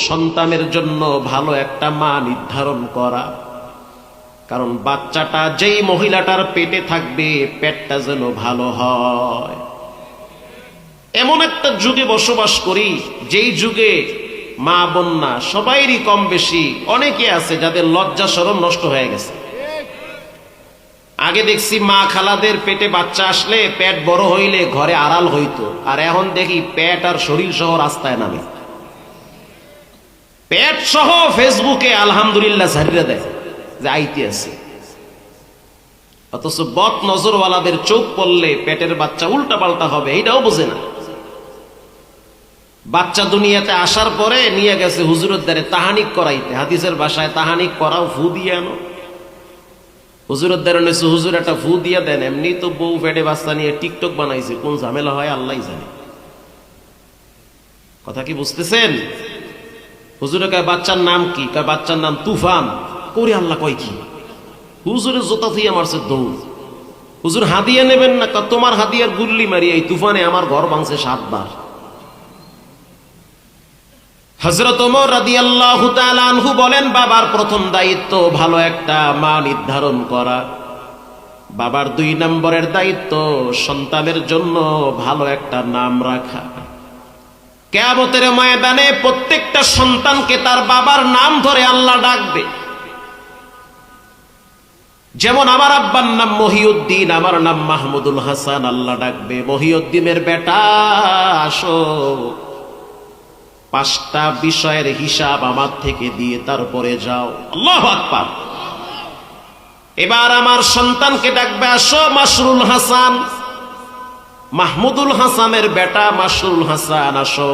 সন্তানের জন্য ভালো একটা মা নির্ধারণ করা। কারণ বাচ্চাটা যেই মহিলাটার পেটে থাকবে পেটটা যেন ভালো হয়। এমন একটা যুগে বসবাস করি যেই যুগে মা বোন না সবাইরই কম বেশি অনেকে আছে যাদের লজ্জা শরম নষ্ট হয়ে গেছে। আগে দেখছি মা খালাদের পেটে বাচ্চা আসলে পেট বড় হইলে ঘরে আড়াল হইতো, আর এখন দেখি পেট আর শরীর সহ রাস্তায় নামে। পেট সহ ফেসবুকে আলহামদুলিল্লাহ ঝাড়িয়ে দেয় যে আইতে আছে, অথচ বদ নজরওয়ালাদের চোখ পড়লে পেটের বাচ্চা উল্টা পাল্টা হবে এইটাও বোঝে না। বাচ্চা দুনিয়াতে আসার পরে নিয়ে গেছে হুজুরের দ্বারে তাহানিক করাইতে, হাদিসের ভাষায় তাহানিক করাও, ফু দিয়ে আনো। হুজুরের দ্বারে নিয়েছে, হুজুর একটা ফু দিয়ে দেন। এমনি তো বউ পেটে বাচ্চা নিয়ে টিকটক বানাইছে, কোন ঝামেলা হয় আল্লাহ জানে। কথা কি বুঝতেছেন? হুজুরে কয় বাচ্চার নাম কি? কয় বাচ্চার নাম তুফান। করে আল্লাহ কয় কি? হুজুরের জোতা থিয়ে মারছে দৌড়। হুজুর হাদিয়া নেবেন না? তোমার হাদিয়ার গুল্লি মারি এই তুফানে আমার ঘর ভাঙছে 7 বার। হযরত ওমর রাদিয়াল্লাহু তাআলা আনহু বলেন, বাবার প্রথম দায়িত্ব ভালো একটা মা নির্ধারণ করা। বাবার 2 নম্বরের দায়িত্ব সন্তানের জন্য ভালো একটা নাম রাখা। কিয়ামতের ময়দানে প্রত্যেকটা সন্তানকে তার বাবার নাম ধরে আল্লাহ ডাকবে। যেমন আমার আব্বার নাম মহিউদ্দিন, আমার নাম মাহমুদুল হাসান, আল্লাহ ডাকবে মহিউদ্দিনের বেটা আসো, 5টা বিষয়ের হিসাব আমার থেকে দিয়ে তারপরে যাও। আল্লাহু আকবার। এবার আমার সন্তানকে ডাকবে, আসো মাসরুল হাসান, মাহমুদুল হাসানের বেটা মাসরুল হাসান, আসো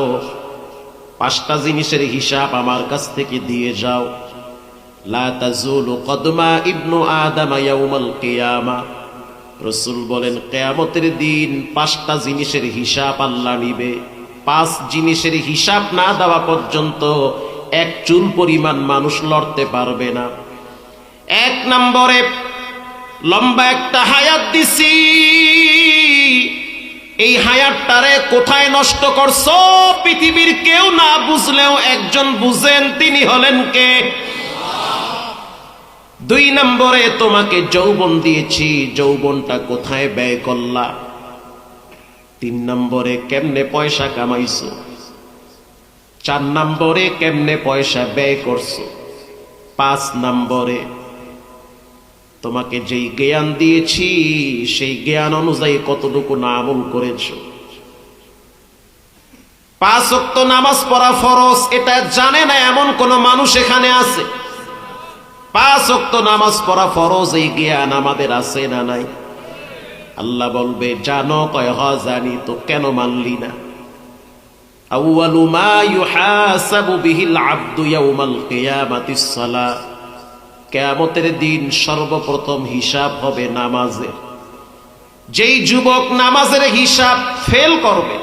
5টা জিনিসের হিসাব আমার কাছ থেকে দিয়ে যাও। লা তাজুলু কদমা ইবনু আদম ইয়াউমাল কিয়ামা। রাসূল বলেন কিয়ামতের দিন 5টা জিনিসের হিসাব আল্লাহ নিবে। 5 জিনিসের হিসাব না দেওয়া পর্যন্ত এক চুল পরিমাণ মানুষ লড়তে পারবে না। 1 নম্বরে লম্বা একটা হায়াত দিছি, এই হায়াতটারে কোথায় নষ্ট করছো পৃথিবীর কেউ না বুঝলেও একজন বুঝেন, তিনি হলেন কে? 2 নম্বরে তোমাকে যৌবন দিয়েছি, যৌবনটা কোথায় ব্যয় করলা? 3 নম্বরে কেমনে পয়সা কামাইছো? 4 নম্বরে কেমনে পয়সা ব্যয় করছো? 5 নম্বরে তোমাকে যেই জ্ঞান দিয়েছি সেই জ্ঞান অনুযায়ী কতটুকু না আমল করেছো। 5 ওয়াক্ত নামাজ পড়া ফরজ, এটা জানে না এমন কোন মানুষ এখানে আছে? 5 ওয়াক্ত নামাজ পড়া ফরজ, এই জ্ঞান আমাদের আছে না নাই? আল্লাহ বলবে জানো? কয় হ জানি, তো কেন মানলি না? আউয়ালু মা ইউহাসাবু বিহিল আবদু ইয়াউমাল কিয়ামাতিস সালাহ। কিয়ামতের দিন সর্বপ্রথম হিসাব হবে নামাজের। যেই যুবক নামাজের হিসাব ফেল করবে,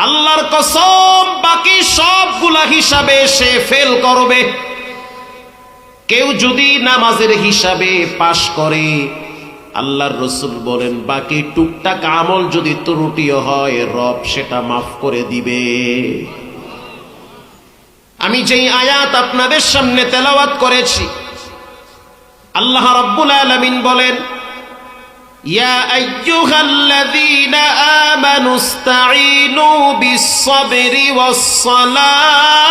আল্লাহর কসম বাকি সবগুলা হিসাবে সে ফেল করবে। কেউ যদি নামাজের হিসাবে পাশ করে, আল্লাহর রাসূল বলেন বাকি টুকটাক আমল যদি ত্রুটিও হয় রব সেটা মাফ করে দিবে। আমি যেই আয়াত আপনাদের সামনে তেলাওয়াত করেছি, আল্লাহ রাব্বুল আলামিন বলেন, ইয়া আইয়ুহাল্লাযীনা আমানুস্তাঈনু বিস-সাবরি ওয়াস-সালাহ।